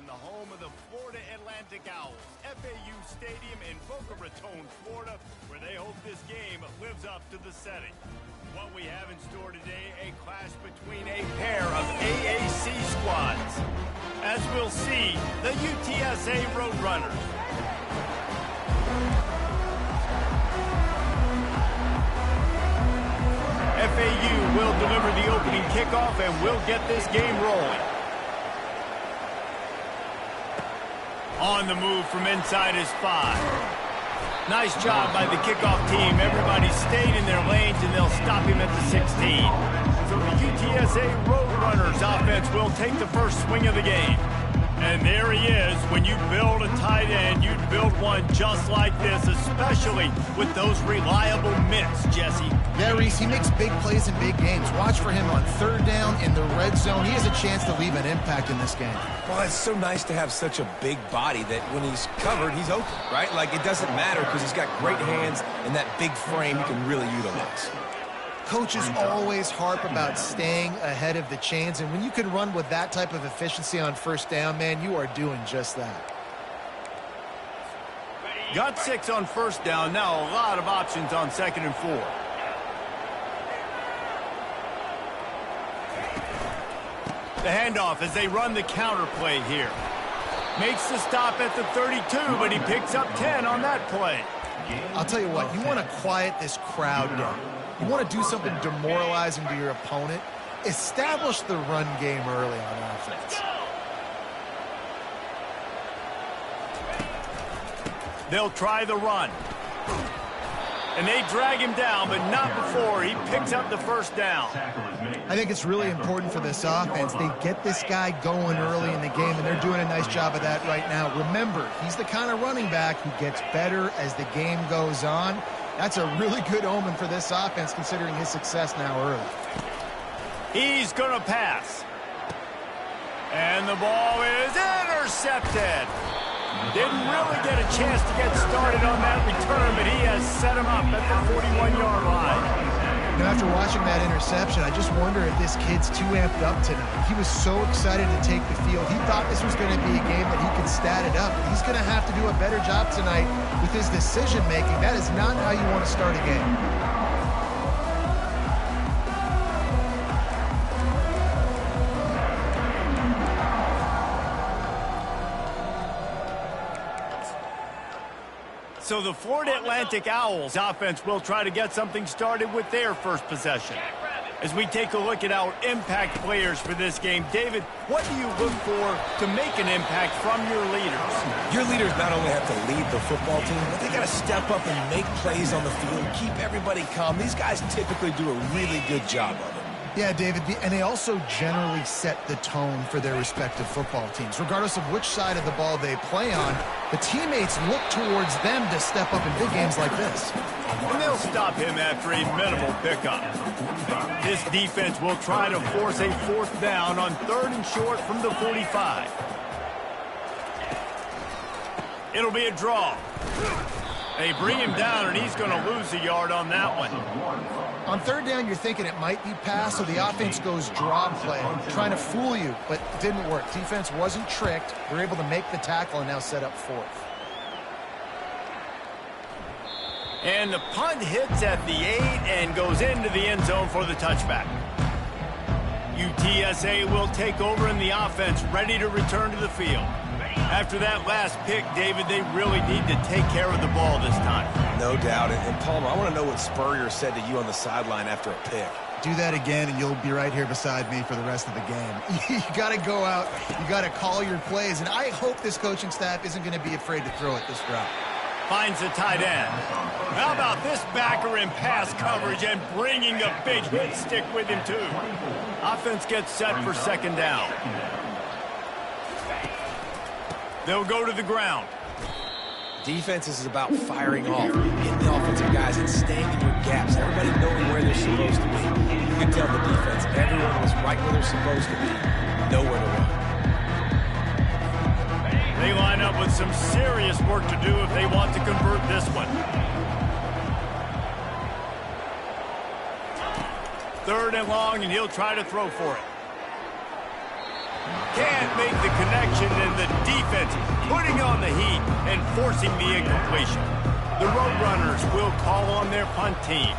from the home of the Florida Atlantic Owls, FAU Stadium in Boca Raton, Florida, where they hope this game lives up to the setting. What we have in store today, a clash between a pair of AAC squads. As we'll see, the UTSA Roadrunners. FAU will deliver the opening kickoff and will get this game rolling. On the move from inside is 5. Nice job by the kickoff team. Everybody stayed in their lanes, and they'll stop him at the 16. So the UTSA Roadrunners offense will take the first swing of the game. And there he is. When you build a tight end, you'd build one just like this, especially with those reliable mitts, Jesse. Yeah, Reese, he makes big plays in big games. Watch for him on third down in the red zone. He has a chance to leave an impact in this game. Well, it's so nice to have such a big body that when he's covered, he's open, right? Like, it doesn't matter because he's got great hands and that big frame he can really utilize. Coaches always harp about staying ahead of the chains, and when you can run with that type of efficiency on first down, man, you are doing just that. Got 6 on first down. Now a lot of options on 2nd and 4. The handoff as they run the counter play here. Makes the stop at the 32, but he picks up 10 on that play. I'll tell you what, you want to quiet this crowd down. You want to do something demoralizing to your opponent. Establish the run game early on offense. They'll try the run. And they drag him down, but not before he picks up the first down. I think it's really important for this offense. They get this guy going early in the game, and they're doing a nice job of that right now. Remember, he's the kind of running back who gets better as the game goes on. That's a really good omen for this offense, considering his success now early. He's going to pass. And the ball is intercepted. Didn't really get a chance to get started on that return, but he has set him up at the 41-yard line. Now, after watching that interception, I just wonder if this kid's too amped up tonight. He was so excited to take the field. He thought this was going to be a game that he could stat it up. He's going to have to do a better job tonight with his decision-making. That is not how you want to start a game. So the Florida Atlantic Owls offense will try to get something started with their first possession. As we take a look at our impact players for this game, David, what do you look for to make an impact from your leaders? Your leaders not only have to lead the football team, but they got to step up and make plays on the field, keep everybody calm. These guys typically do a really good job of it. Yeah, David, and they also generally set the tone for their respective football teams. Regardless of which side of the ball they play on, the teammates look towards them to step up in big games like this. And they'll stop him after a minimal pickup. This defense will try to force a 4th down on 3rd and short from the 45. It'll be a draw. They bring him down, and he's going to lose a yard on that one. On 3rd down, you're thinking it might be pass, so the offense goes draw play, trying to fool you, but didn't work. Defense wasn't tricked. They're able to make the tackle and now set up 4th. And the punt hits at the 8 and goes into the end zone for the touchback. UTSA will take over in the offense, ready to return to the field. After that last pick, David, they really need to take care of the ball this time. No doubt. And Palmer, I want to know what Spurrier said to you on the sideline after a pick. Do that again, and you'll be right here beside me for the rest of the game. You got to go out. You got to call your plays, and I hope this coaching staff isn't going to be afraid to throw it this route. Finds the tight end. How about this backer in pass coverage and bringing the big hit stick with him, too? Offense gets set for 2nd down. They'll go to the ground. Defense is about firing off, hitting the offensive guys and staying in your gaps. Everybody knowing where they're supposed to be. You can tell the defense, everyone was right where they're supposed to be. Nowhere to run. They line up with some serious work to do if they want to convert this one. 3rd and long, and he'll try to throw for it. Can't make the connection, and the and forcing the incompletion. The Roadrunners will call on their punt team.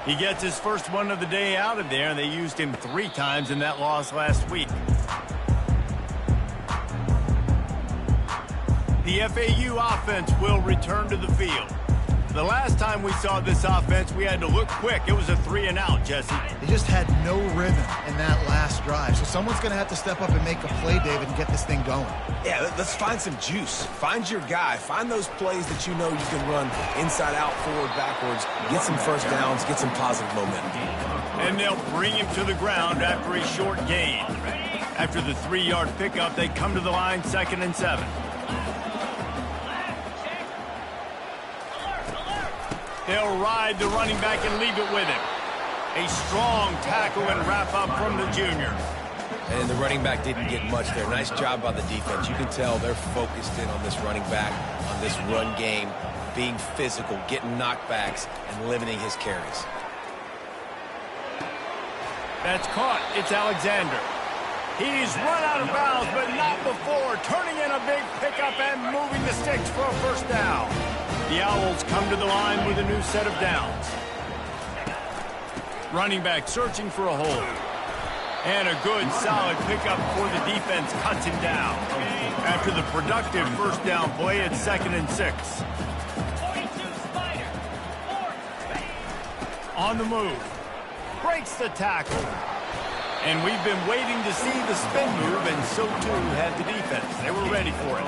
He gets his first one of the day out of there, and they used him 3 times in that loss last week. The FAU offense will return to the field. The last time we saw this offense, we had to look quick. It was a 3-and-out, Jesse. They just had no rhythm in that last drive. So someone's going to have to step up and make a play, David, and get this thing going. Yeah, let's find some juice. Find your guy. Find those plays that you know you can run inside out, forward, backwards. Get some first downs. Get some positive momentum. And they'll bring him to the ground after a short gain. After the 3-yard pickup, they come to the line 2nd and 7. They'll ride the running back and leave it with him. A strong tackle and wrap-up from the junior. And the running back didn't get much there. Nice job by the defense. You can tell they're focused in on this running back, on this run game, being physical, getting knockbacks, and limiting his carries. That's caught. It's Alexander. He's run out of bounds, but not before. Turning in a big pickup and moving the sticks for a first down. The Owls come to the line with a new set of downs. Running back searching for a hole. And a good, solid pickup before the defense cuts him down. After the productive first down play, it's 2nd and 6. On the move. Breaks the tackle. And we've been waiting to see the spin move, and so too had the defense. They were ready for it.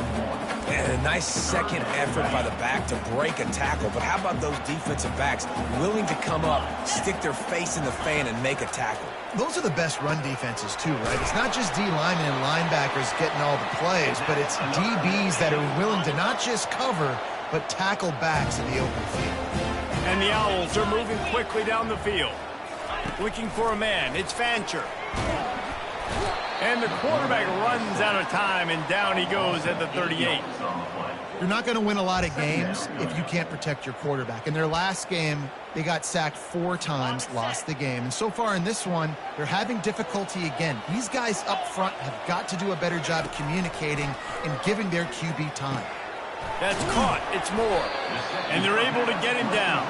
And a nice second effort by the back to break a tackle. But how about those defensive backs willing to come up, stick their face in the fan, and make a tackle? Those are the best run defenses, too, right? It's not just D linemen and linebackers getting all the plays, but it's DBs that are willing to not just cover, but tackle backs in the open field. And the Owls are moving quickly down the field. Looking for a man. It's Fancher. And the quarterback runs out of time, and down he goes at the 38. You're not going to win a lot of games if you can't protect your quarterback. In their last game, they got sacked 4 times, lost the game. And so far in this one, they're having difficulty again. These guys up front have got to do a better job communicating and giving their QB time. That's caught. It's Moore. And they're able to get him down.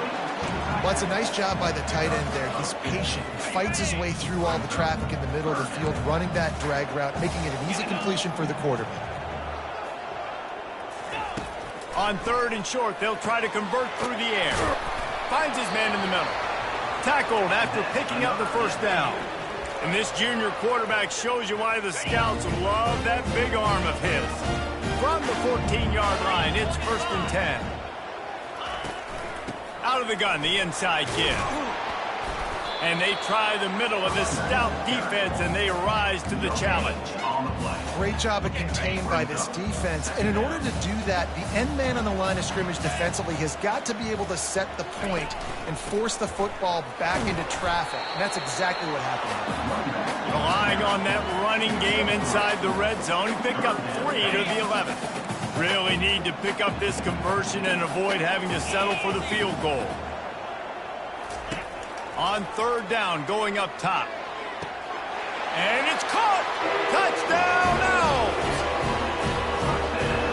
Well, it's a nice job by the tight end there. He's patient. He fights his way through all the traffic in the middle of the field, running that drag route, making it an easy completion for the quarterback. On 3rd and short, they'll try to convert through the air. Finds his man in the middle. Tackled after picking up the first down. And this junior quarterback shows you why the scouts love that big arm of his. From the 14-yard line, it's 1st and 10. Out of the gun, the inside give. And they try the middle of this stout defense, and they rise to the challenge. Great job of contained by this defense. And in order to do that, the end man on the line of scrimmage defensively has got to be able to set the point and force the football back into traffic. And that's exactly what happened. Relying on that running game inside the red zone, he picked up 3 to the 11th. Really need to pick up this conversion and avoid having to settle for the field goal. On 3rd down, going up top. And it's caught! Touchdown Owls!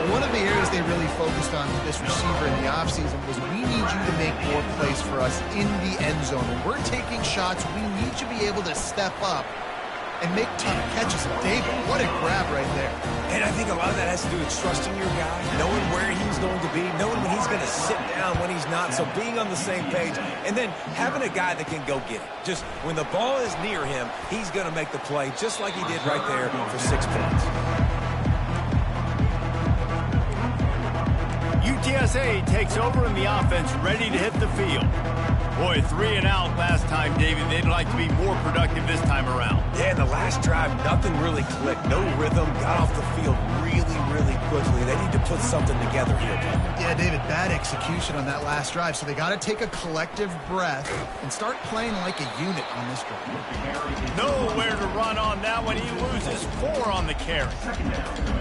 One of the areas they really focused on with this receiver in the offseason was we need you to make more plays for us in the end zone. When we're taking shots, we need you to be able to step up and make tough catches. David, what a grab right there. And I think a lot of that has to do with trusting your guy, knowing where he's going to be, knowing when he's going to sit down, when he's not, so being on the same page, and then having a guy that can go get it. Just when the ball is near him, he's going to make the play, just like he did right there for 6 points. UTSA takes over in the offense, ready to hit the field. Boy, 3 and out last time, David. They'd like to be more productive this time around. Yeah, in the last drive, nothing really clicked. No rhythm, got off the field really quickly. They need to put something together here. Yeah, David, bad execution on that last drive. So they got to take a collective breath and start playing like a unit on this drive. Nowhere to run on that one. He loses 4 on the carry.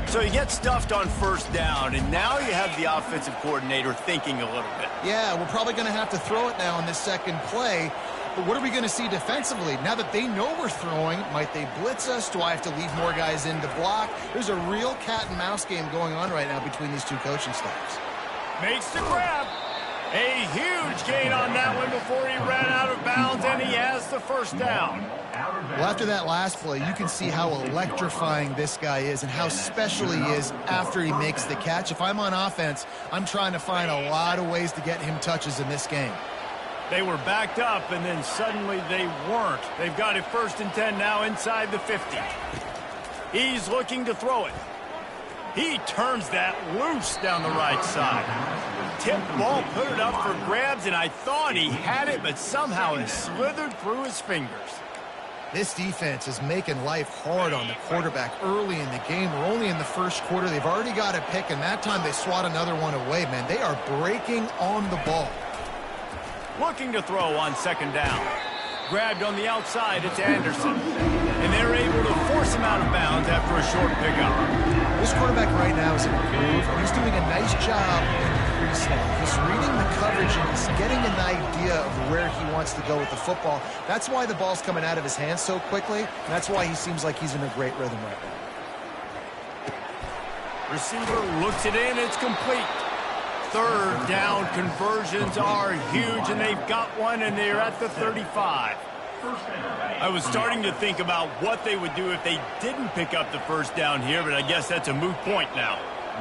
So you get stuffed on 1st down, and now you have the offensive coordinator thinking a little bit. Yeah, we're probably going to have to throw it now in this second play. But what are we going to see defensively? Now that they know we're throwing, might they blitz us? Do I have to leave more guys in to block? There's a real cat and mouse game going on right now between these two coaching staffs. Makes the grab. A huge gain on that one before he ran out of bounds, and he has the first down. Well, after that last play, you can see how electrifying this guy is and how special he is after he makes the catch. If I'm on offense, I'm trying to find a lot of ways to get him touches in this game. They were backed up, and then suddenly they weren't. They've got it 1st and 10 now inside the 50. He's looking to throw it. He turns that loose down the right side. Tip ball, put it up for grabs, and I thought he had it, but somehow it slithered through his fingers. This defense is making life hard on the quarterback early in the game. We're only in the first quarter. They've already got a pick, and that time they swat another one away, man. They are breaking on the ball. Looking to throw on 2nd down. Grabbed on the outside, it's Anderson. And they're able to force him out of bounds after a short pickup. This quarterback right now is in a groove. He's doing a nice job in the pre-snap. He's reading the coverage, and he's getting an idea of where he wants to go with the football. That's why the ball's coming out of his hands so quickly, and that's why he seems like he's in a great rhythm right now. Receiver looks it in, it's complete. 3rd down conversions are huge, and they've got one, and they're at the 35. I was starting to think about what they would do if they didn't pick up the 1st down here, but I guess that's a moot point now.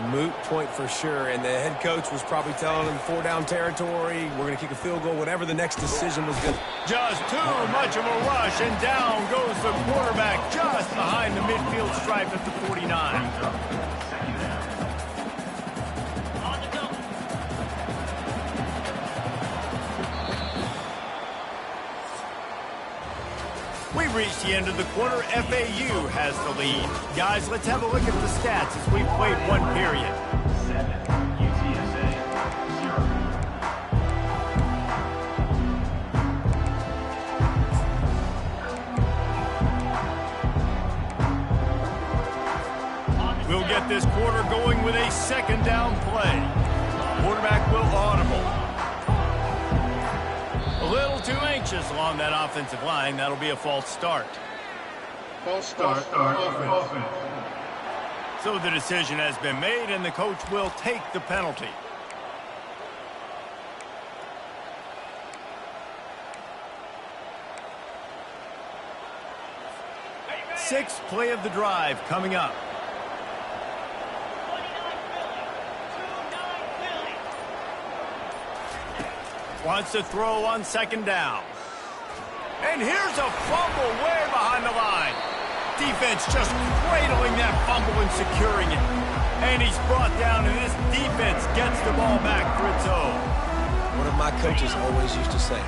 Moot point for sure, and the head coach was probably telling them 4-down territory, we're going to kick a field goal, whatever the next decision was going to. Just too much of a rush, and down goes the quarterback just behind the midfield stripe at the 49. We reached the end of the quarter. FAU has the lead. Guys, let's have a look at the stats as we've played one period. 7, UTSA 0. We'll get this quarter going with a 2nd down play. Quarterback will audible. A little too anxious along that offensive line. That'll be a false start. False start. Offense. So the decision has been made, and the coach will take the penalty. Sixth play of the drive coming up. Wants to throw on 2nd down. And here's a fumble way behind the line. Defense just cradling that fumble and securing it. And he's brought down, and this defense gets the ball back for its own. One of my coaches always used to say,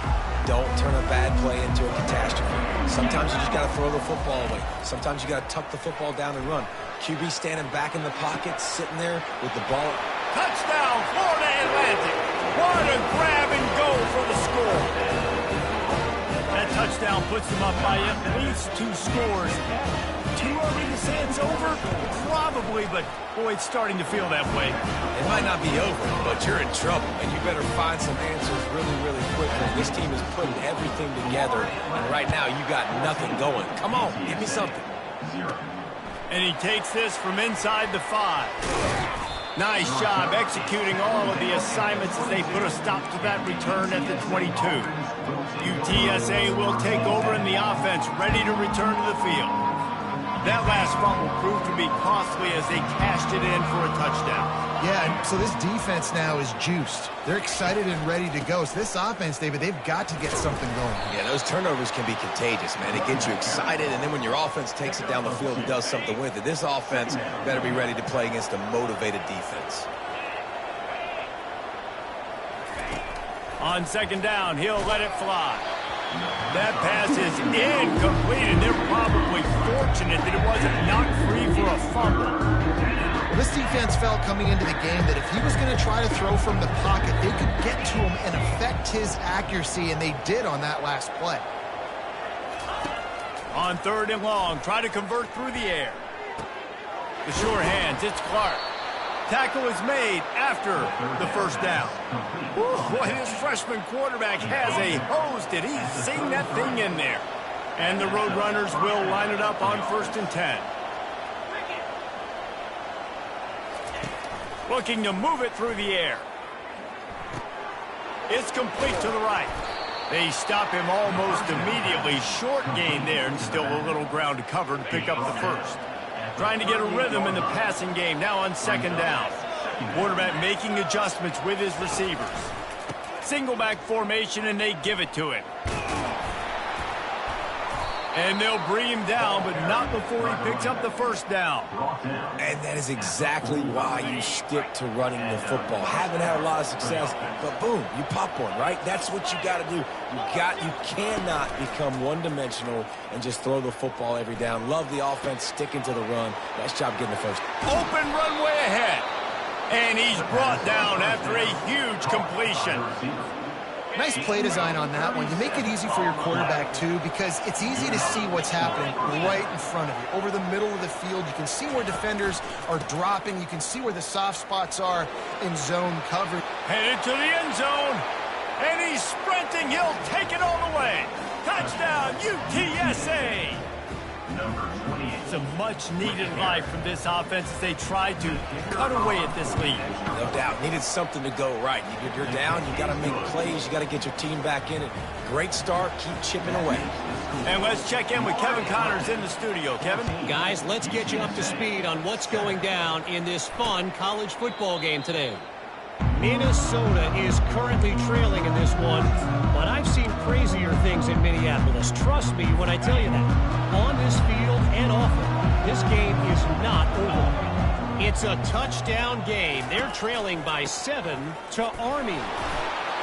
don't turn a bad play into a catastrophe. Sometimes you just got to throw the football away. Sometimes you got to tuck the football down and run. QB standing back in the pocket, sitting there with the ball. Touchdown, Florida Atlantic. What a grab and go for the score. That touchdown puts them up by at least 2 scores. Too early to say it's over? Probably, but boy, it's starting to feel that way. It might not be over, but you're in trouble, and you better find some answers really, really quickly. This team is putting everything together, and right now you got nothing going. Come on, give me something. And he takes this from inside the 5. Nice job executing all of the assignments as they put a stop to that return at the 22. UTSA will take over in the offense, ready to return to the field. That last fumble proved to be costly as they cashed it in for a touchdown. Yeah, and so this defense now is juiced. They're excited and ready to go. So this offense, David, they've got to get something going. Yeah, those turnovers can be contagious, man. It gets you excited, and then when your offense takes it down the field and does something with it, this offense better be ready to play against a motivated defense. On 2nd down, he'll let it fly. That pass is incomplete, and they're probably fortunate that it wasn't knocked free for a fumble. Well, this defense felt coming into the game that if he was going to try to throw from the pocket, they could get to him and affect his accuracy, and they did on that last play. On 3rd and long, try to convert through the air. The sure hands, it's Clark. Tackle is made after the first down. Whew, boy, this freshman quarterback has a hose. Did he sing that thing in there? And the Roadrunners will line it up on 1st and 10. Looking to move it through the air. It's complete to the right. They stop him almost immediately. Short gain there, and still a little ground to cover to pick up the first. Trying to get a rhythm in the passing game, now on 2nd down. Quarterback making adjustments with his receivers. Single back formation, and they give it to him. And they'll bring him down, but not before he picks up the first down. And that is exactly why you stick to running the football. Haven't had a lot of success, but boom, you pop one, right? That's what you got to do. You cannot become one-dimensional and just throw the football every down. Love the offense, sticking to the run. Nice job getting the first. Open runway ahead. And he's brought down after a huge completion. Nice play design on that one. You make it easy for your quarterback, too, because it's easy to see what's happening right in front of you. Over the middle of the field, you can see where defenders are dropping. You can see where the soft spots are in zone coverage. Headed to the end zone. And he's sprinting. He'll take it all the way. Touchdown, UTSA. It's a much-needed life from this offense as they try to cut away at this lead. No doubt. Needed something to go right. You're down. You got to make plays. You got to get your team back in it. Great start. Keep chipping away. And let's check in with Kevin Connors in the studio. Kevin? Guys, let's get you up to speed on what's going down in this fun college football game today. Minnesota is currently trailing in this one, but I've seen crazier things in Minneapolis. Trust me when I tell you that. On this field and off it, this game is not over. It's a touchdown game. They're trailing by 7 to Army.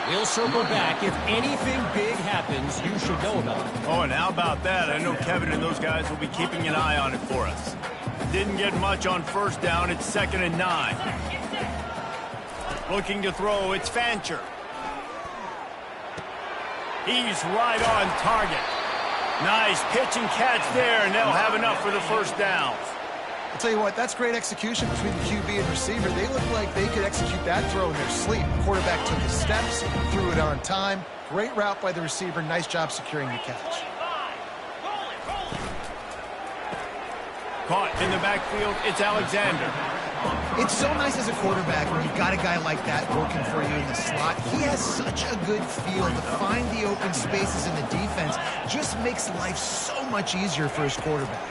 We'll circle back. If anything big happens, you should know about it. Oh, and how about that? I know Kevin and those guys will be keeping an eye on it for us. Didn't get much on 1st down. It's 2nd and 9. Looking to throw, it's Fancher. He's right on target. Nice pitch and catch there, and they'll have enough for the first down. I'll tell you what, that's great execution between the QB and receiver. They look like they could execute that throw in their sleep. The quarterback took his steps, threw it on time. Great route by the receiver. Nice job securing the catch. Caught in the backfield, it's Alexander. It's so nice as a quarterback when you've got a guy like that working for you in the slot. He has such a good feel to find the open spaces in the defense. Just makes life so much easier for his quarterback.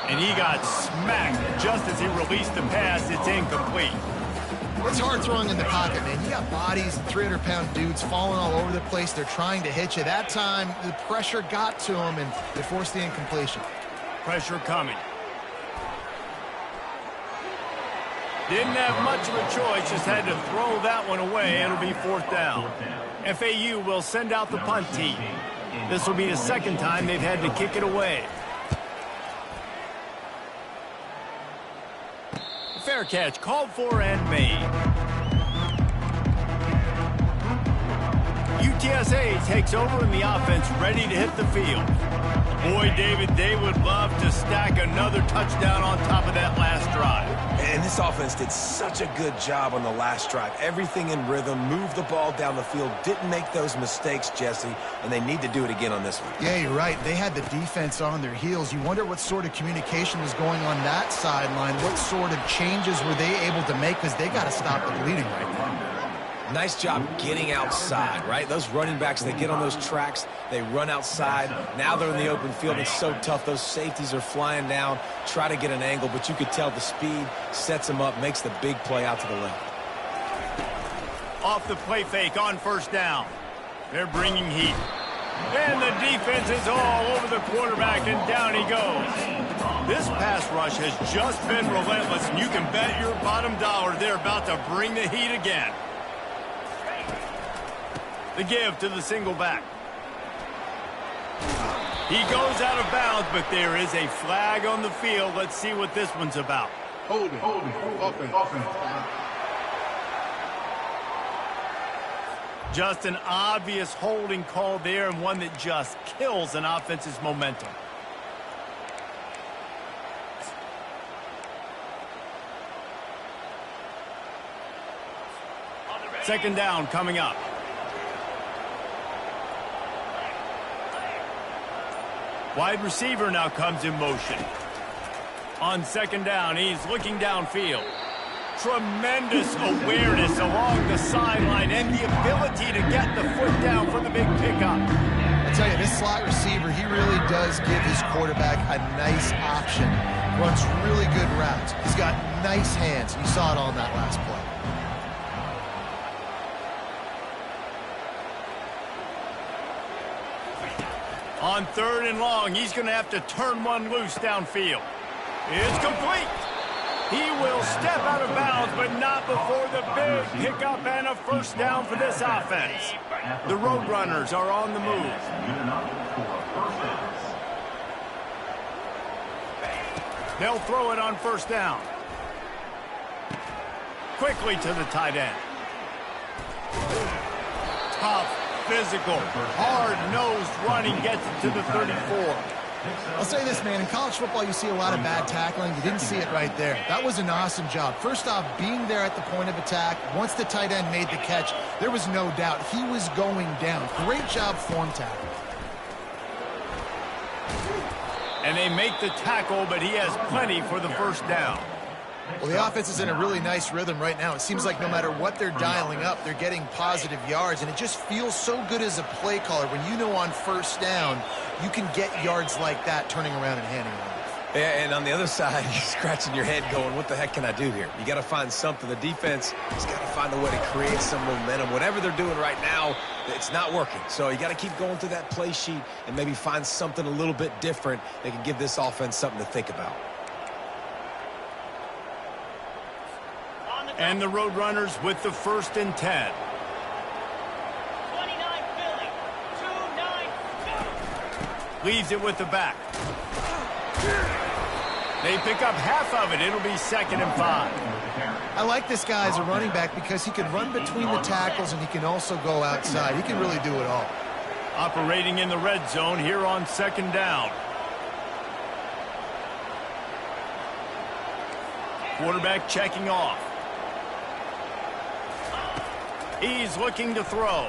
And he got smacked just as he released the pass. It's incomplete. It's hard throwing in the pocket, man. You got bodies and 300-pound dudes falling all over the place. They're trying to hit you. That time, the pressure got to him, and they forced the incompletion. Pressure coming. Didn't have much of a choice, just had to throw that one away. It'll be 4th down. FAU will send out the punt team. This will be the 2nd time they've had to kick it away. Fair catch called for and made. UTSA takes over in the offense, ready to hit the field. Boy, David, they would love to stack another touchdown on top of that last drive. And this offense did such a good job on the last drive. Everything in rhythm, moved the ball down the field, didn't make those mistakes, Jesse, and they need to do it again on this one. Yeah, you're right. They had the defense on their heels. You wonder what sort of communication was going on that sideline. What sort of changes were they able to make, because they got to stop the bleeding right now. Nice job getting outside, right? Those running backs, they get on those tracks, they run outside. Now they're in the open field. It's so tough. Those safeties are flying down, try to get an angle, but you could tell the speed sets them up, makes the big play out to the left. Off the play fake on 1st down. They're bringing heat. And the defense is all over the quarterback, and down he goes. This pass rush has just been relentless, and you can bet your bottom dollar they're about to bring the heat again. The give to the single back. He goes out of bounds, but there is a flag on the field. Let's see what this one's about. Holding, offense. Just an obvious holding call there, and one that just kills an offense's momentum. Second down coming up. Wide receiver now comes in motion. On second down, he's looking downfield. Tremendous awareness along the sideline and the ability to get the foot down for the big pickup. I tell you, this slot receiver, he really does give his quarterback a nice option. Runs really good routes. He's got nice hands. You saw it on that last play. On third and long, he's going to have to turn one loose downfield. It's complete. He will step out of bounds, but not before the big pickup and a first down for this offense. The Roadrunners are on the move. They'll throw it on first down. Quickly to the tight end. Tough. Physical, hard-nosed running gets it to the 34. I'll say this, man. In college football, you see a lot of bad tackling. You didn't see it right there. That was an awesome job. First off, being there at the point of attack. Once the tight end made the catch, there was no doubt he was going down. Great job form tackle. And they make the tackle, but he has plenty for the first down. Well, the offense is in a really nice rhythm right now. It seems like no matter what they're dialing up, they're getting positive yards, and it just feels so good as a play caller when you know on first down you can get yards like that turning around and handing it off. Yeah, and on the other side, you're scratching your head going, what the heck can I do here? You got to find something. The defense has got to find a way to create some momentum. Whatever they're doing right now, it's not working. So you got to keep going through that play sheet and maybe find something a little bit different that can give this offense something to think about. And the Roadrunners with the 1st and 10. 29 Philly, 2-9 Leaves it with the back. They pick up half of it. It'll be 2nd and 5. I like this guy as a running back because he can run between the tackles and he can also go outside. He can really do it all. Operating in the red zone here on 2nd down. Quarterback checking off. He's looking to throw.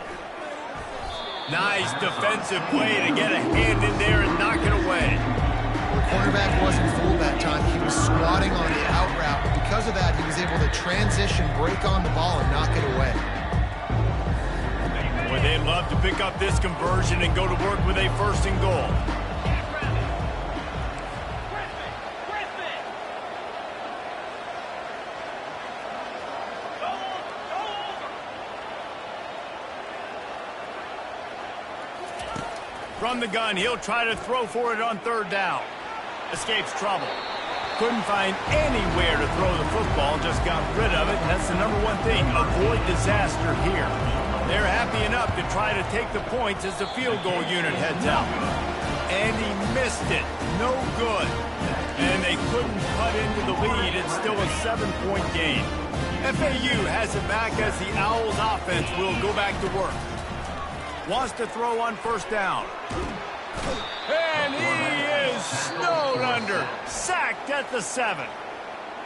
Nice defensive play to get a hand in there and knock it away. The quarterback wasn't fooled that time. He was squatting on the out route. Because of that, he was able to transition, break on the ball, and knock it away. Boy, they'd love to pick up this conversion and go to work with a 1st and goal. From the gun, he'll try to throw for it on 3rd down. Escapes trouble. Couldn't find anywhere to throw the football, just got rid of it, and that's the number one thing. Avoid disaster here. They're happy enough to try to take the points as the field goal unit heads out. And he missed it. No good. And they couldn't cut into the lead. It's still a 7-point game. FAU has it back as the Owls offense will go back to work. Wants to throw on 1st down. And he is snowed under. Sacked at the 7.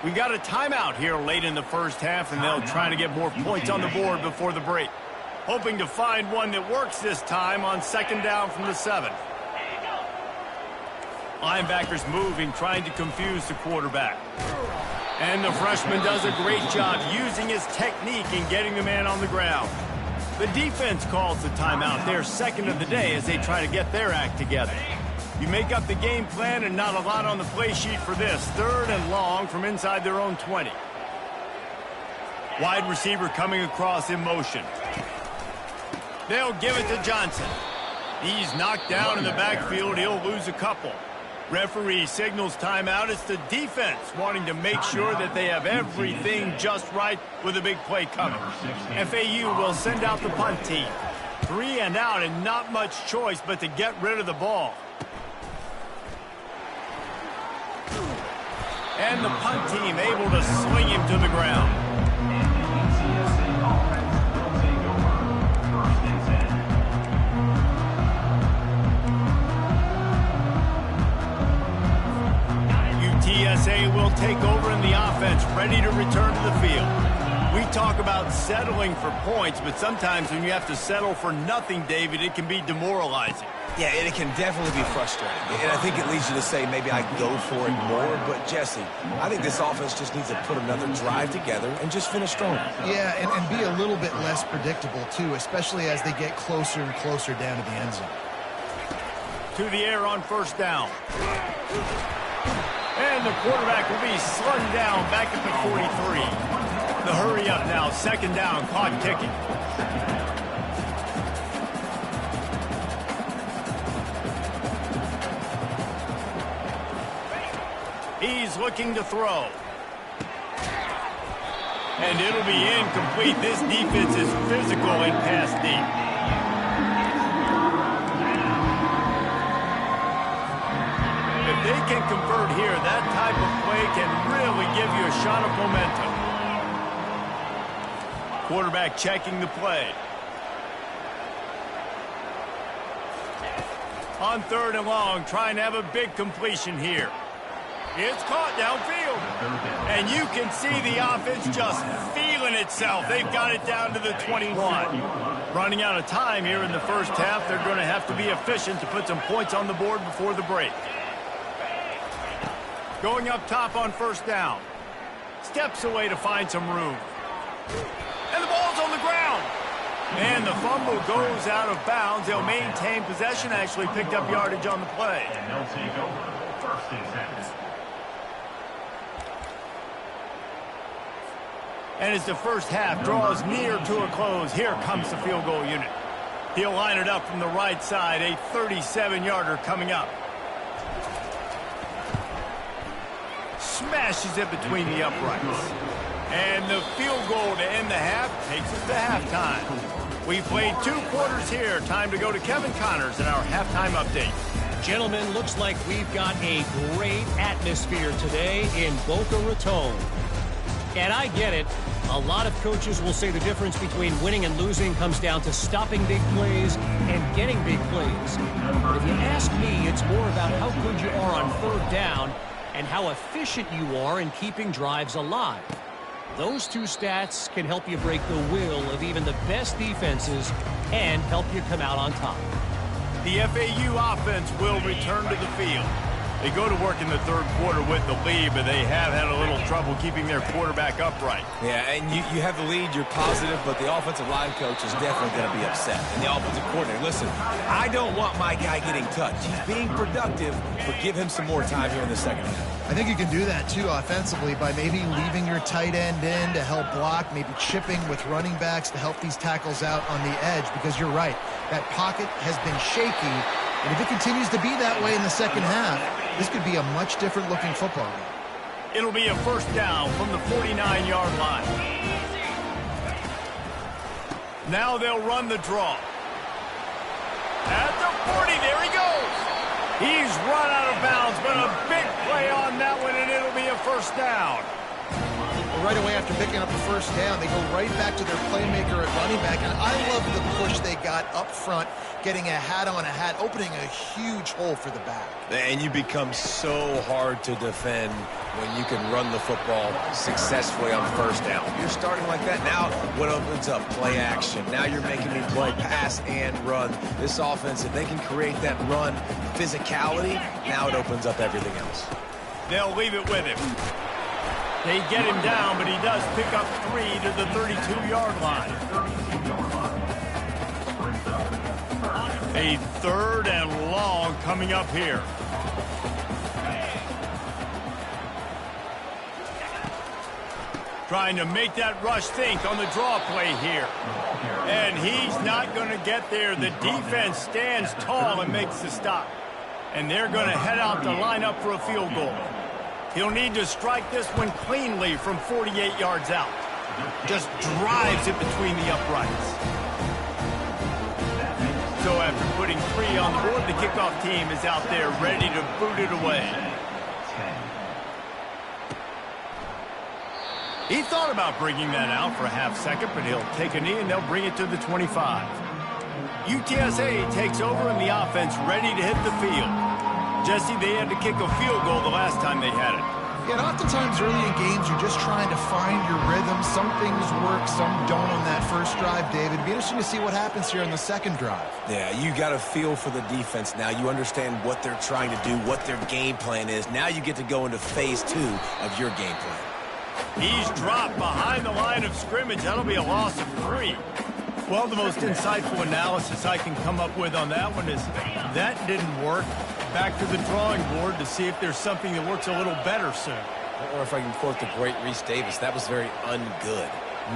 We got a timeout here late in the 1st half, and they'll try to get more points on the board before the break. Hoping to find one that works this time on 2nd down from the 7. Linebackers moving, trying to confuse the quarterback. And the freshman does a great job using his technique and getting the man on the ground. The defense calls the timeout, their 2nd of the day, as they try to get their act together. You make up the game plan and not a lot on the play sheet for this. 3rd and long from inside their own 20. Wide receiver coming across in motion. They'll give it to Johnson. He's knocked down in the backfield. He'll lose a couple. Referee signals timeout. It's the defense wanting to make sure that they have everything just right with a big play coming. FAU will send out the punt team. 3 and out and not much choice but to get rid of the ball. And the punt team able to sling him to the ground. UTSA will take over in the offense, ready to return to the field. We talk about settling for points, but sometimes when you have to settle for nothing, David, it can be demoralizing. Yeah, and it can definitely be frustrating. And I think it leads you to say maybe I go for it more. But, Jesse, I think this offense just needs to put another drive together and just finish strong. Yeah, and be a little bit less predictable, too, especially as they get closer and closer down to the end zone. To the air on first down. And the quarterback will be slung down back at the 43. The hurry up now, second down, clock ticking. He's looking to throw. And it'll be incomplete. This defense is physical and pass deep. If they can convert here, that type of play can really give you a shot of momentum. Quarterback checking the play. On third and long, trying to have a big completion here. It's caught downfield. And you can see the offense just feeling itself. They've got it down to the 21. Running out of time here in the first half. They're going to have to be efficient to put some points on the board before the break. Going up top on first down. Steps away to find some room. And the ball's on the ground. And the fumble goes out of bounds. They'll maintain possession. Actually picked up yardage on the play. And they'll take over first and 10. And as the first half draws near to a close, here comes the field goal unit. He'll line it up from the right side, a 37-yarder coming up. Smashes it between the uprights. And the field goal to end the half takes us to halftime. We played 2 quarters here. Time to go to Kevin Connors in our halftime update. Gentlemen, looks like we've got a great atmosphere today in Boca Raton. And I get it. A lot of coaches will say the difference between winning and losing comes down to stopping big plays and getting big plays. But if you ask me, it's more about how good you are on third down and how efficient you are in keeping drives alive. Those 2 stats can help you break the will of even the best defenses and help you come out on top. The FAU offense will return to the field. They go to work in the third quarter with the lead, but they have had a little trouble keeping their quarterback upright. Yeah, and you have the lead, you're positive, but the offensive line coach is definitely going to be upset. And the offensive coordinator, listen, I don't want my guy getting touched. He's being productive, but give him some more time here in the second half. I think you can do that, too, offensively, by maybe leaving your tight end in to help block, maybe chipping with running backs to help these tackles out on the edge, because you're right. That pocket has been shaky, and if it continues to be that way in the second half, this could be a much different looking football game. It'll be a first down from the 49-yard line. Now they'll run the draw. At the 40, there he goes. He's run out of bounds, but a big play on that one, and it'll be a first down. Well, right away after picking up the first down, they go right back to their playmaker at running back, and I love the push they got up front, getting a hat on a hat, opening a huge hole for the back. And you become so hard to defend when you can run the football successfully on first down. You're starting like that. Now what opens up? Play action. Now you're making me play pass and run. This offense, if they can create that run physicality, now it opens up everything else. They'll leave it with him. They get him down, but he does pick up 3 to the 32-yard line. A third and long coming up here. Trying to make that rush think on the draw play here. And he's not going to get there. The defense stands tall and makes the stop. And they're going to head out to line up for a field goal. He'll need to strike this one cleanly from 48 yards out. Just drives it between the uprights. So after putting 3 on the board, the kickoff team is out there ready to boot it away. He thought about bringing that out for a half second, but he'll take a knee and they'll bring it to the 25. UTSA takes over and the offense ready to hit the field. Jesse, they had to kick a field goal the last time they had it. Yeah, and oftentimes early in games, you're just trying to find your rhythm. Some things work, some don't on that first drive, David. It'd be interesting to see what happens here on the second drive. Yeah, you got a feel for the defense now. You understand what they're trying to do, what their game plan is. Now you get to go into phase 2 of your game plan. He's dropped behind the line of scrimmage. That'll be a loss of 3. Well, the most insightful analysis I can come up with on that one is that didn't work. Back to the drawing board to see if there's something that works a little better soon. Or if I can quote the great Reese Davis, that was very ungood.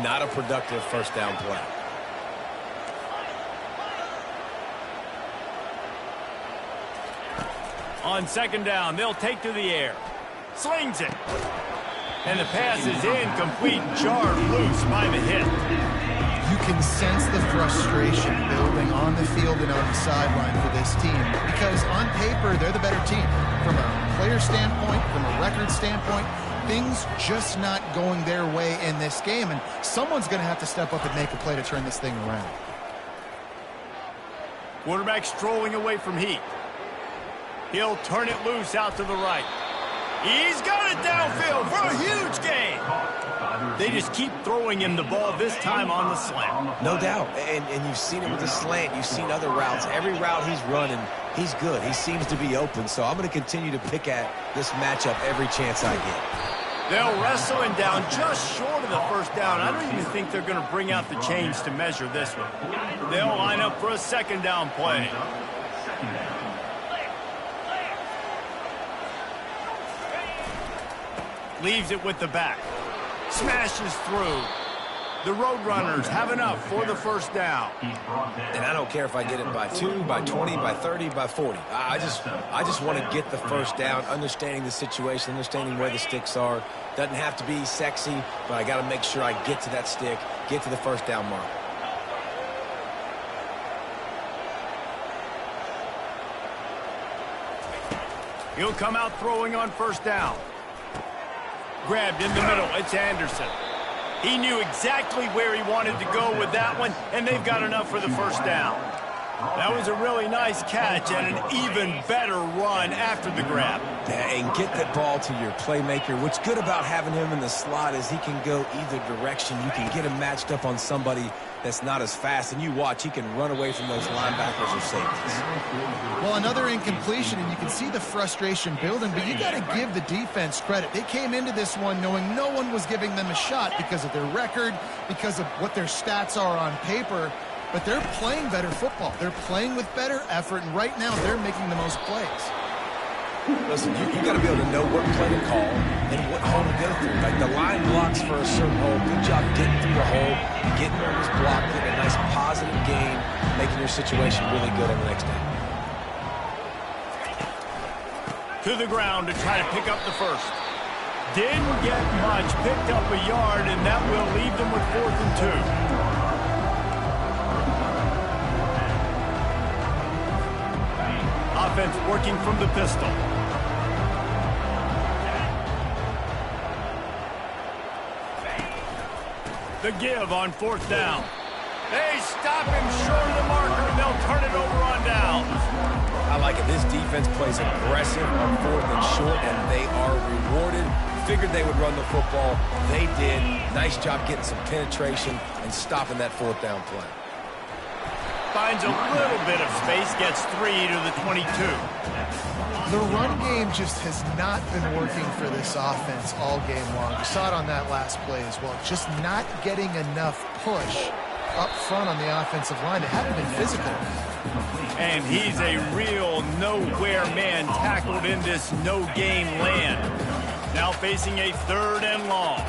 Not a productive first down play. On second down, they'll take to the air. Slings it. And the pass is incomplete, jarred loose by the hit. You can sense the frustration building on the field and on the sideline for this team because on paper, they're the better team. From a player standpoint, from a record standpoint, things just not going their way in this game, and someone's going to have to step up and make a play to turn this thing around. Quarterback strolling away from Heat. He'll turn it loose out to the right. He's got it downfield for a huge gain. They just keep throwing him the ball, this time on the slant. No doubt. And you've seen him with the slant. You've seen other routes. Every route he's running, he's good. He seems to be open. So I'm going to continue to pick at this matchup every chance I get. They'll wrestle him down just short of the first down. I don't even think they're going to bring out the chains to measure this one. They'll line up for a second down play. Leaves it with the back. Smashes through. The Roadrunners have enough for the first down. And I don't care if I get it by 2, by 20, by 30, by 40. I just want to get the first down, understanding the situation, understanding where the sticks are. Doesn't have to be sexy, but I got to make sure I get to that stick, get to the first down mark. He'll come out throwing on first down. Grabbed in the middle. It's Anderson. He knew exactly where he wanted to go with that one, and they've got enough for the first down. That was a really nice catch and an even better run after the grab. And get that ball to your playmaker. What's good about having him in the slot is he can go either direction. You can get him matched up on somebody that's not as fast, and you watch, he can run away from those linebackers or safeties. Well, another incompletion, and you can see the frustration building, but you got to give the defense credit. They came into this one knowing no one was giving them a shot because of their record, because of what their stats are on paper, but they're playing better football. They're playing with better effort, and right now they're making the most plays. Listen, you got to be able to know what play to call and what hole to go through. Like the line blocks for a certain hole. Good job getting through the hole, getting on this block, getting a nice positive gain, making your situation really good on the next down. To the ground to try to pick up the first. Didn't get much, picked up a yard, and that will leave them with 4th and 2. Offense working from the pistol. The give on 4th down. They stop him short of the marker, and they'll turn it over on downs. I like it. This defense plays aggressive on 4th and short, and they are rewarded. Figured they would run the football. They did. Nice job getting some penetration and stopping that 4th down play. Finds a little bit of space, gets 3 to the 22. The run game just has not been working for this offense all game long. You saw it on that last play as well. Just not getting enough push up front on the offensive line. They haven't been physical. And he's a real nowhere man tackled in this no-game land. Now facing a 3rd and long.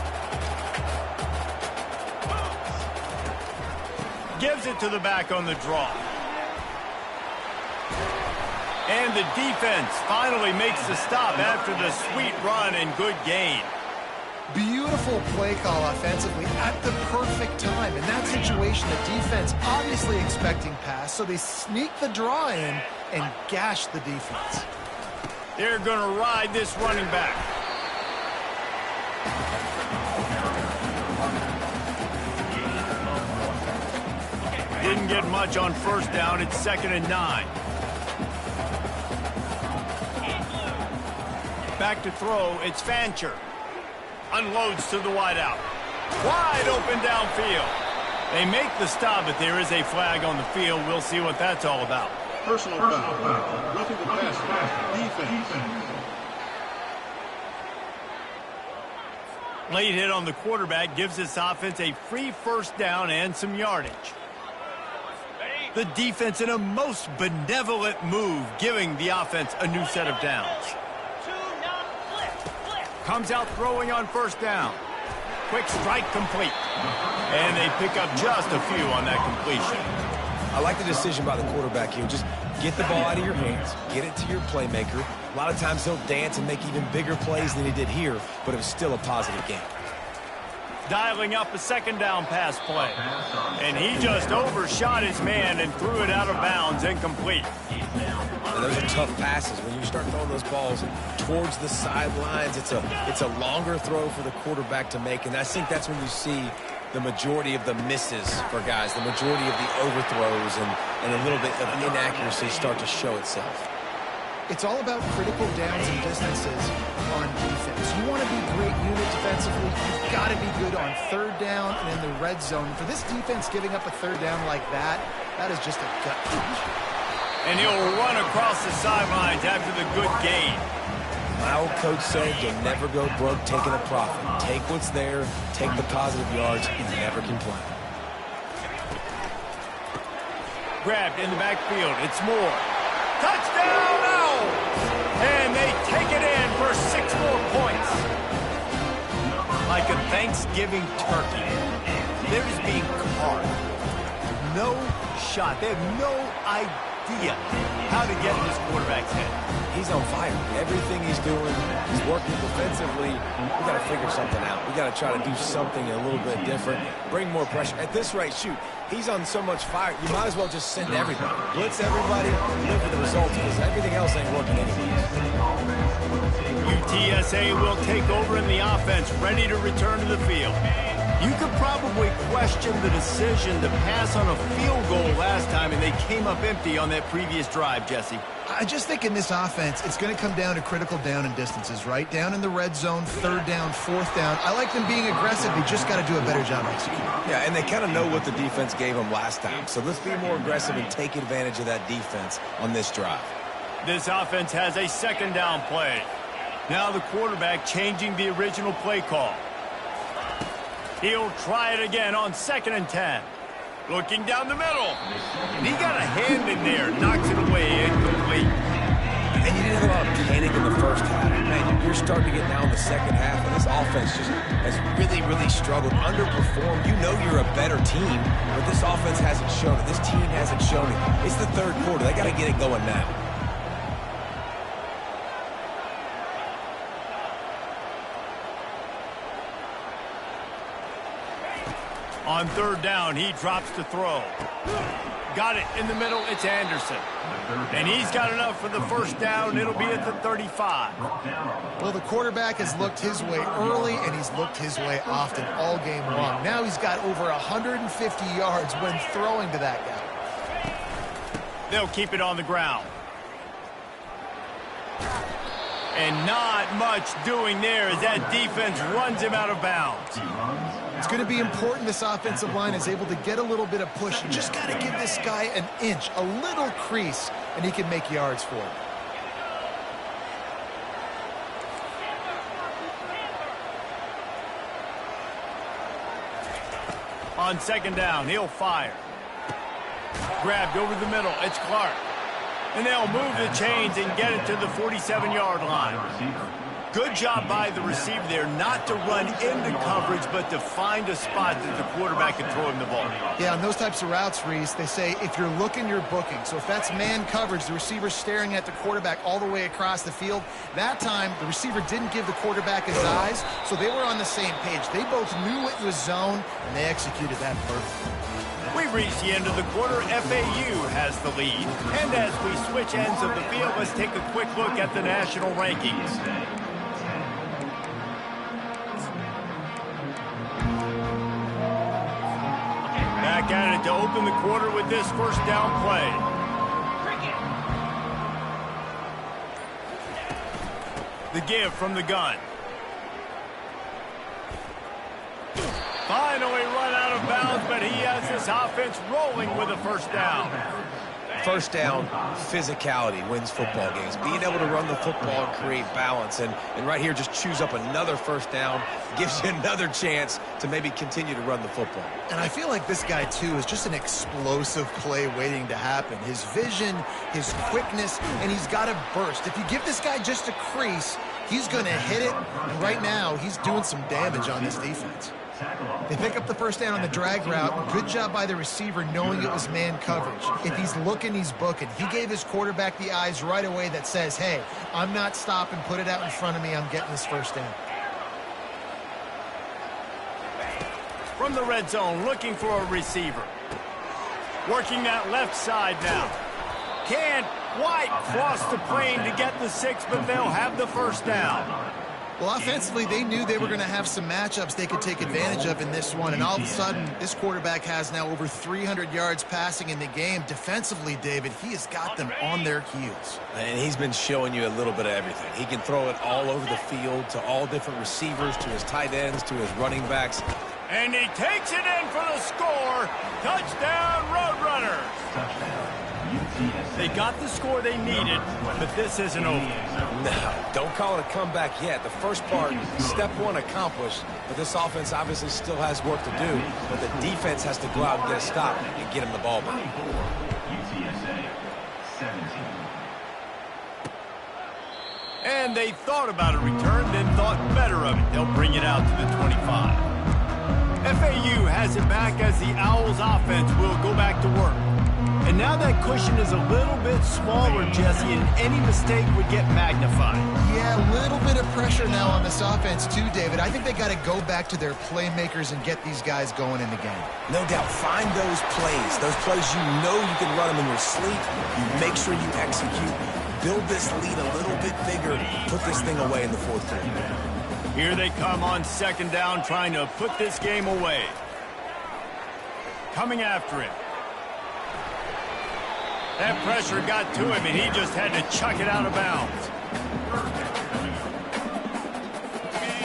Gives it to the back on the draw. And the defense finally makes the stop after the sweet run and good gain. Beautiful play call offensively at the perfect time. In that situation, the defense obviously expecting pass, so they sneak the draw in and gash the defense. They're going to ride this running back. Didn't get much on first down. It's 2nd and 9. Back to throw, it's Fancher. Unloads to the wideout. Wide open downfield. They make the stop, but there is a flag on the field. We'll see what that's all about. Personal foul. Roughing the passer. Defense. Late hit on the quarterback gives this offense a free first down and some yardage. The defense in a most benevolent move, giving the offense a new set of downs. Comes out throwing on first down. Quick strike complete. And they pick up just a few on that completion. I like the decision by the quarterback here. Just get the ball out of your hands, get it to your playmaker. A lot of times he'll dance and make even bigger plays than he did here, but it was still a positive game. Dialing up a second down pass play. And he just overshot his man and threw it out of bounds, incomplete. And those are tough passes. When you start throwing those balls towards the sidelines, it's a longer throw for the quarterback to make, and I think that's when you see the majority of the misses for guys, the majority of the overthrows and a little bit of inaccuracy start to show itself. It's all about critical downs and distances on defense. You want to be great unit defensively. You've got to be good on third down and in the red zone. For this defense giving up a third down like that is just a gut punch. And he'll run across the sidelines after the good gain. My old coach said you'll never go broke taking a profit. Take what's there, take the positive yards, and never complain. Grabbed in the backfield. It's Moore. Touchdown now! And they take it in for 6 more points. Like a Thanksgiving turkey. They're just being carved. No shot. They have no idea how to get in this quarterback's head. He's on fire. Everything he's doing, he's working defensively. We got to figure something out. We got to try to do something a little bit different. Bring more pressure. At this rate, shoot, he's on so much fire, you might as well just send everybody. Blitz everybody, live with the results, because everything else ain't working anyways. UTSA will take over in the offense, ready to return to the field. You could probably question the decision to pass on a field goal last time, and they came up empty on that previous drive, Jesse. I just think in this offense, it's going to come down to critical down and distances, right? Down in the red zone, third down, fourth down. I like them being aggressive. They just got to do a better job executing. Yeah, and they kind of know what the defense gave them last time. So let's be more aggressive and take advantage of that defense on this drive. This offense has a second down play. Now the quarterback changing the original play call. He'll try it again on 2nd and 10. Looking down the middle. And he got a hand in there. Knocks it away. Incomplete. And you didn't have a lot of panic in the first half. Man, you're starting to get now in the second half, and this offense just has really, really struggled, underperformed. You know you're a better team, but this offense hasn't shown it. This team hasn't shown it. It's the third quarter. They got to get it going now. On third down, he drops to throw. Got it in the middle. It's Anderson. And he's got enough for the first down. It'll be at the 35. Well, the quarterback has looked his way early, and he's looked his way often all game long. Now he's got over 150 yards when throwing to that guy. They'll keep it on the ground. And not much doing there as that defense runs him out of bounds. It's going to be important this offensive line is able to get a little bit of push. You just got to give this guy an inch, a little crease, and he can make yards for it. On second down, he'll fire. Grabbed over the middle. It's Clark. And they'll move the chains and get it to the 47-yard line. Good job by the receiver there not to run into coverage, but to find a spot that the quarterback can throw him the ball. Yeah, on those types of routes, Reese, they say if you're looking, you're booking. So if that's man coverage, the receiver's staring at the quarterback all the way across the field. That time, the receiver didn't give the quarterback his eyes, so they were on the same page. They both knew it was zone, and they executed that perfectly. We've reached the end of the quarter. FAU has the lead. And as we switch ends of the field, let's take a quick look at the national rankings. Back at it to open the quarter with this first down play. The give from the gun. Finally run out of bounds, but he has this offense rolling with a first down. First down, physicality wins football games. Being able to run the football and create balance. And right here, just choose up another first down. Gives you another chance to maybe continue to run the football. And I feel like this guy, too, is just an explosive play waiting to happen. His vision, his quickness, and he's got a burst. If you give this guy just a crease, he's going to hit it. And right now, he's doing some damage on this defense. They pick up the first down on the drag route. Good job by the receiver knowing it was man coverage. If he's looking, he's booking. He gave his quarterback the eyes right away that says, hey, I'm not stopping. Put it out in front of me. I'm getting this first down. From the red zone, looking for a receiver. Working that left side now. Can White cross the plane to get the 6, but they'll have the first down. Well, offensively, they knew they were going to have some matchups they could take advantage of in this one, and all of a sudden, this quarterback has now over 300 yards passing in the game. Defensively, David, he has got them on their heels. And he's been showing you a little bit of everything. He can throw it all over the field to all different receivers, to his tight ends, to his running backs. And he takes it in for the score. Touchdown, Roadrunners. They got the score they needed, but this isn't over. No, don't call it a comeback yet. The first part, step one accomplished, but this offense obviously still has work to do. But the defense has to go out and get a stop and get him the ball back. UTSA 17. And they thought about a return, then thought better of it. They'll bring it out to the 25. FAU has it back as the Owls offense will go back to work. And now that cushion is a little bit smaller, Jesse, and any mistake would get magnified. Yeah, a little bit of pressure now on this offense too, David. I think they got to go back to their playmakers and get these guys going in the game. No doubt, find those plays you know you can run them in your sleep. You make sure you execute. Build this lead a little bit bigger. Put this thing away in the fourth quarter. Here they come on second down, trying to put this game away. Coming after him. That pressure got to him, and he just had to chuck it out of bounds.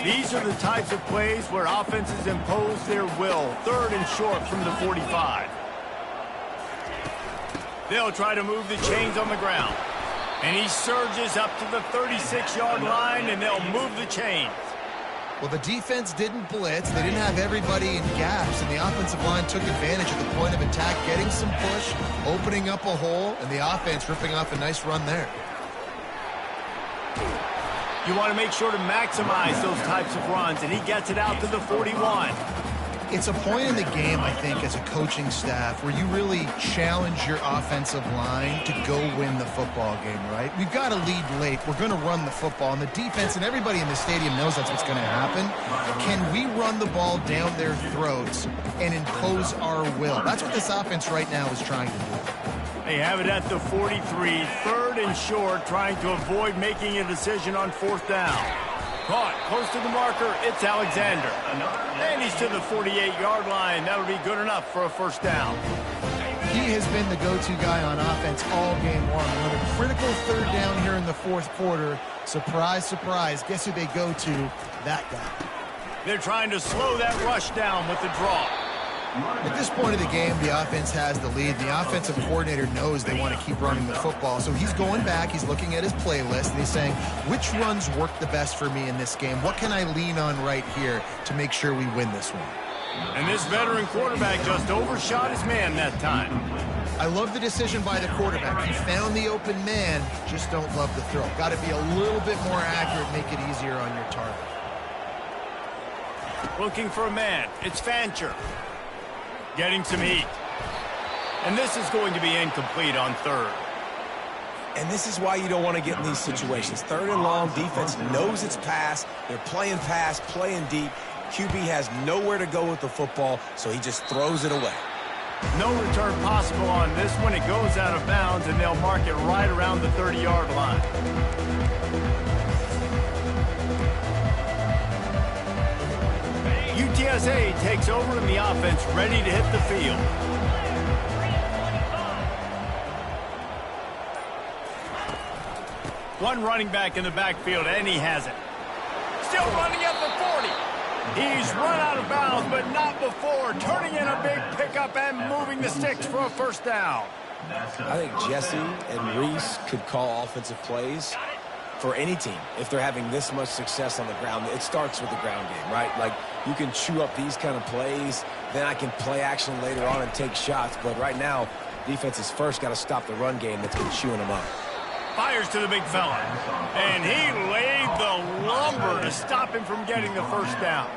These are the types of plays where offenses impose their will. Third and short from the 45. They'll try to move the chains on the ground. And he surges up to the 36-yard line, and they'll move the chains. Well, the defense didn't blitz. They didn't have everybody in gaps, and the offensive line took advantage of the point of attack, getting some push, opening up a hole, and the offense ripping off a nice run there. You want to make sure to maximize those types of runs, and he gets it out to the 41. It's a point in the game, I think, as a coaching staff where you really challenge your offensive line to go win the football game, right? We've got to lead late. We're going to run the football, and the defense and everybody in the stadium knows that's what's going to happen. Can we run the ball down their throats and impose our will? That's what this offense right now is trying to do. They have it at the 43, third and short, trying to avoid making a decision on fourth down. Caught close to the marker, it's Alexander. And he's to the 48-yard line. That'll be good enough for a first down. He has been the go-to guy on offense all game long. On a critical third down here in the fourth quarter, surprise, surprise, guess who they go to? That guy. They're trying to slow that rush down with the draw. At this point of the game, the offense has the lead. The offensive coordinator knows they want to keep running the football. So he's going back, he's looking at his playlist, and he's saying, which runs work the best for me in this game? What can I lean on right here to make sure we win this one? And this veteran quarterback just overshot his man that time. I love the decision by the quarterback. He found the open man, just don't love the throw. Got to be a little bit more accurate, make it easier on your target. Looking for a man, it's Fancher. Getting some heat. And this is going to be incomplete on third. And this is why you don't want to get in these situations. Third and long, defense knows it's pass. They're playing pass, playing deep. QB has nowhere to go with the football, so he just throws it away. No return possible on this one. It goes out of bounds, and they'll mark it right around the 30-yard line. UTSA takes over in the offense, ready to hit the field. One running back in the backfield, and he has it. Still running at the 40. He's run out of bounds, but not before. Turning in a big pickup and moving the sticks for a first down. I think Jesse and Reese could call offensive plays for any team if they're having this much success on the ground. It starts with the ground game, right? Like, you can chew up these kind of plays, then I can play action later on and take shots. But right now, defense has first got to stop the run game that's been chewing them up. Fires to the big fella. And he laid the lumber to stop him from getting the first down.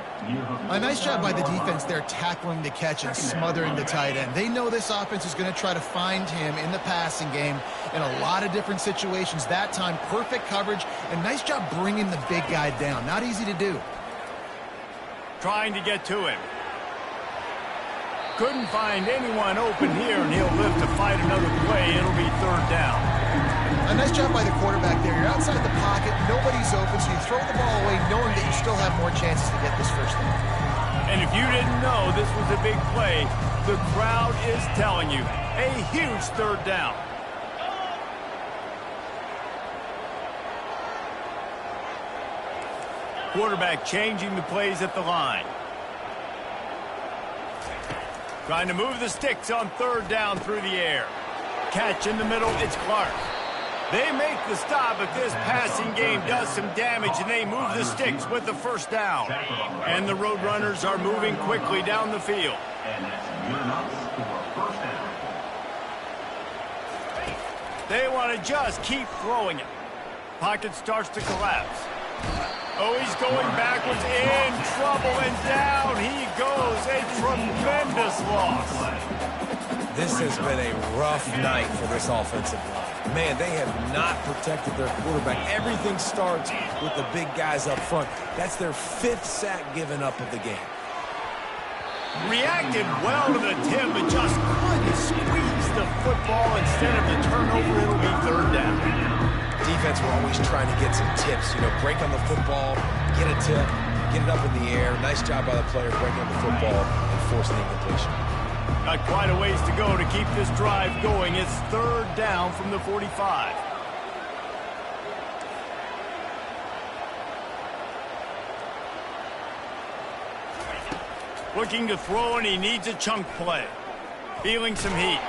A nice job by the defense there, tackling the catch and smothering the tight end. They know this offense is going to try to find him in the passing game in a lot of different situations. That time, perfect coverage, and nice job bringing the big guy down. Not easy to do. Trying to get to him. Couldn't find anyone open here, and he'll live to fight another play. It'll be third down. A nice job by the quarterback there. You're outside the pocket, nobody's open, so you throw the ball away knowing that you still have more chances to get this first down. And if you didn't know this was a big play, the crowd is telling you. A huge third down. Quarterback changing the plays at the line. Trying to move the sticks on third down through the air. Catch in the middle, it's Clark. They make the stop, but this passing game does some damage, and they move the sticks with the first down. And the Roadrunners are moving quickly down the field. And that's good enough for a first down. They want to just keep throwing it. Pocket starts to collapse. Oh, he's going backwards, in trouble, and down he goes. A tremendous loss. This has been a rough night for this offensive line. Man, they have not protected their quarterback. Everything starts with the big guys up front. That's their 5th sack given up of the game. Reacted well to the tip, but just couldn't squeeze the football. Instead of the turnover, it'll be third down. Defense were always trying to get some tips. You know, break on the football, get a tip, get it up in the air. Nice job by the player breaking on the football and forcing the incompletion. Got quite a ways to go to keep this drive going. It's third down from the 45. Looking to throw, and he needs a chunk play. Feeling some heat.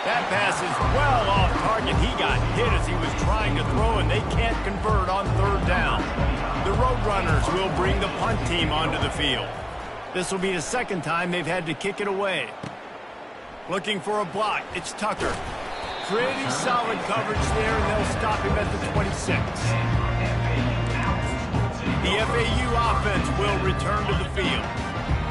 That pass is well off target. He got hit as he was trying to throw, and they can't convert on third down. The Roadrunners will bring the punt team onto the field. This will be the second time they've had to kick it away. Looking for a block. It's Tucker. Pretty solid coverage there, and they'll stop him at the 26. The FAU offense will return to the field.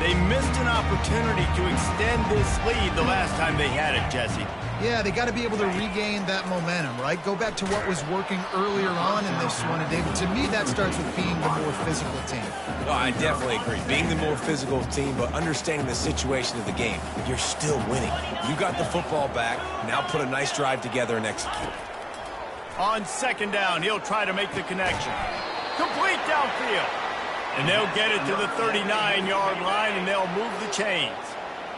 They missed an opportunity to extend this lead the last time they had it, Jesse. Yeah, they got to be able to regain that momentum, right? Go back to what was working earlier on in this one. And, David, to me, that starts with being the more physical team. Well, I definitely agree. Being the more physical team, but understanding the situation of the game. You're still winning. You got the football back. Now put a nice drive together and execute. On second down, he'll try to make the connection. Complete downfield. And they'll get it to the 39-yard line, and they'll move the chains.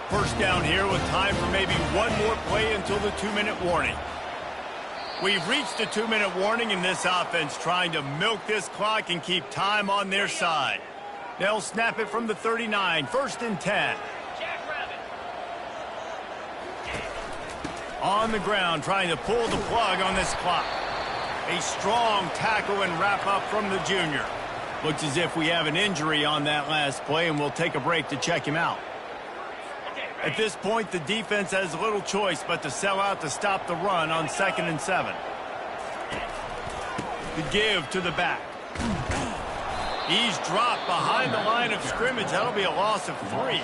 First down here with time for maybe one more play until the 2-minute warning. We've reached the 2-minute warning in this offense, trying to milk this clock and keep time on their side. They'll snap it from the 39, 1st and 10. On the ground, trying to pull the plug on this clock. A strong tackle and wrap up from the junior. Looks as if we have an injury on that last play, and we'll take a break to check him out. At this point, the defense has little choice but to sell out to stop the run on 2nd and 7. The give to the back. He's dropped behind the line of scrimmage. That'll be a loss of 3.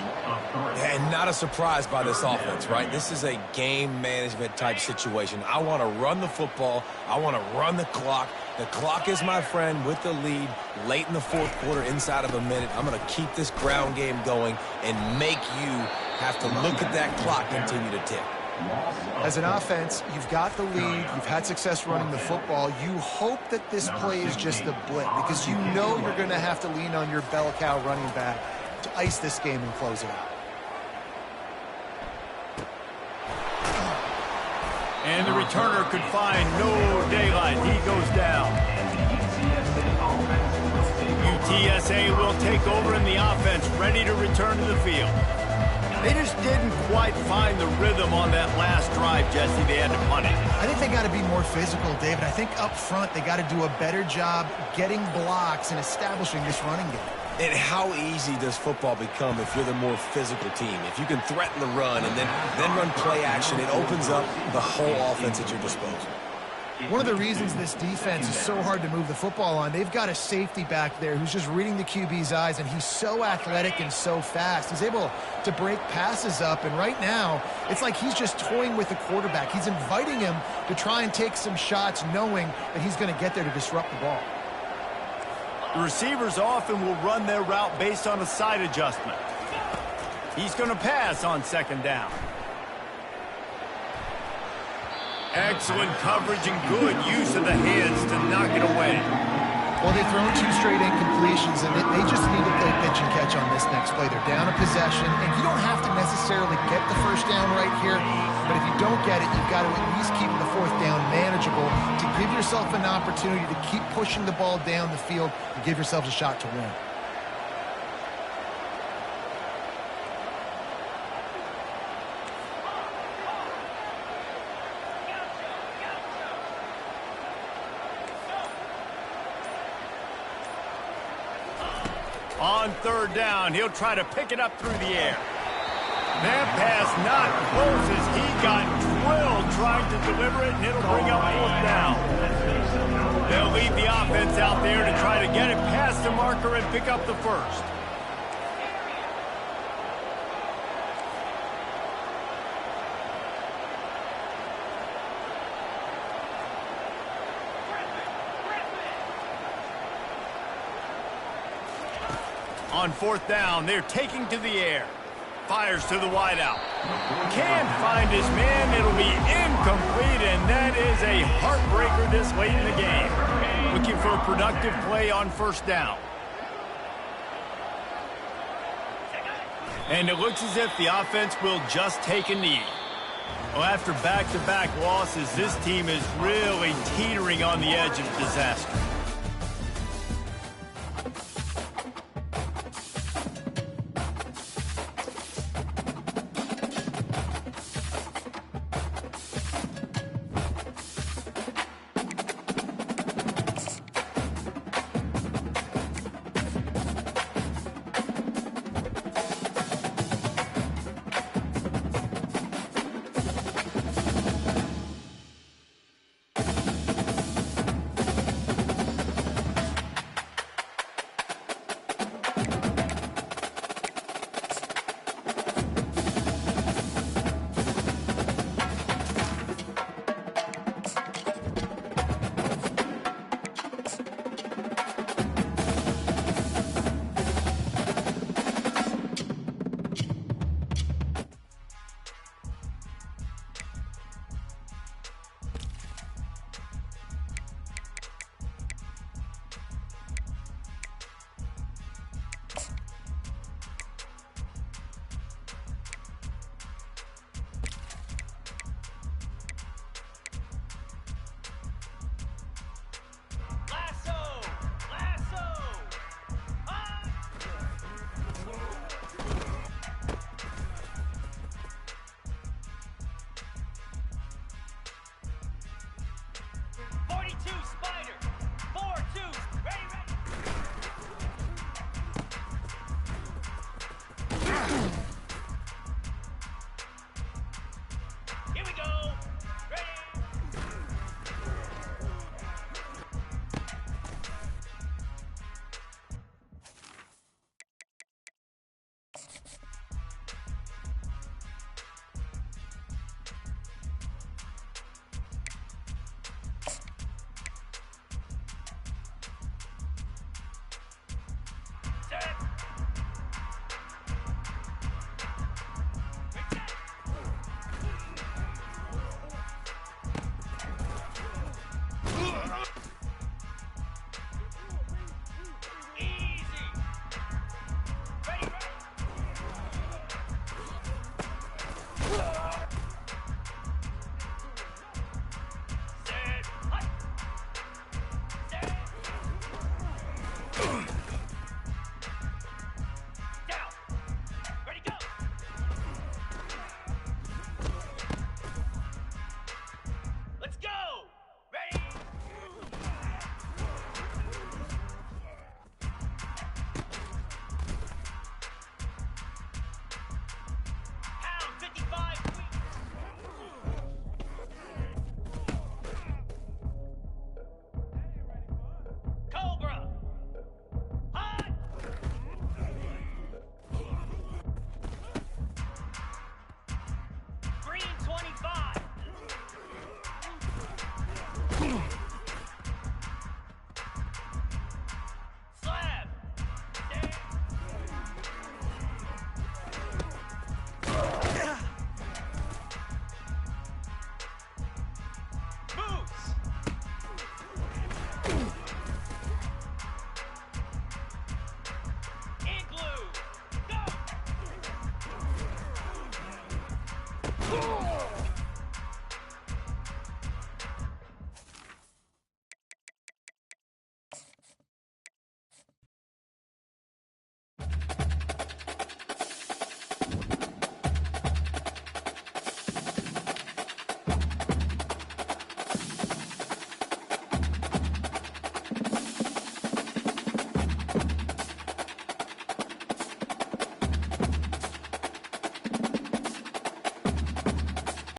And not a surprise by this offense, right? This is a game management type situation. I want to run the football. I want to run the clock. The clock is my friend with the lead late in the 4th quarter, inside of a minute. I'm going to keep this ground game going and make you have to look at that clock continue to tick. As an offense, you've got the lead. You've had success running the football. You hope that this play is just a blip because you know you're going to have to lean on your bell cow running back to ice this game and close it out. And the returner could find no daylight. He goes down. UTSA will take over in the offense, ready to return to the field. They just didn't quite find the rhythm on that last drive, Jesse. They had to punt it. I think they got to be more physical, David. I think up front they got to do a better job getting blocks and establishing this running game. And how easy does football become if you're the more physical team? If you can threaten the run and then run play action, it opens up the whole offense at your disposal. One of the reasons this defense is so hard to move the football on, they've got a safety back there who's just reading the QB's eyes, and he's so athletic and so fast. He's able to break passes up, and right now, it's like he's just toying with the quarterback. He's inviting him to try and take some shots, knowing that he's going to get there to disrupt the ball. The receivers often will run their route based on a side adjustment. He's going to pass on second down. Excellent coverage and good use of the hands to knock it away. Well, they've thrown 2 straight incompletions, and they just need to play pitch and catch on this next play. They're down a possession, and you don't have to necessarily get the first down right here, but if you don't get it, you've got to at least keep the 4th down manageable to give yourself an opportunity to keep pushing the ball down the field and give yourselves a shot to win. On third down, he'll try to pick it up through the air. That pass not close as he got drilled trying to deliver it, and it'll bring up 4th down. They'll leave the offense out there to try to get it past the marker and pick up the first. On 4th down, they're taking to the air. Fires to the wideout. Can't find his man. It'll be incomplete, and that is a heartbreaker this late in the game. Looking for a productive play on 1st down. And it looks as if the offense will just take a knee. Well, after back-to-back losses, this team is really teetering on the edge of disaster.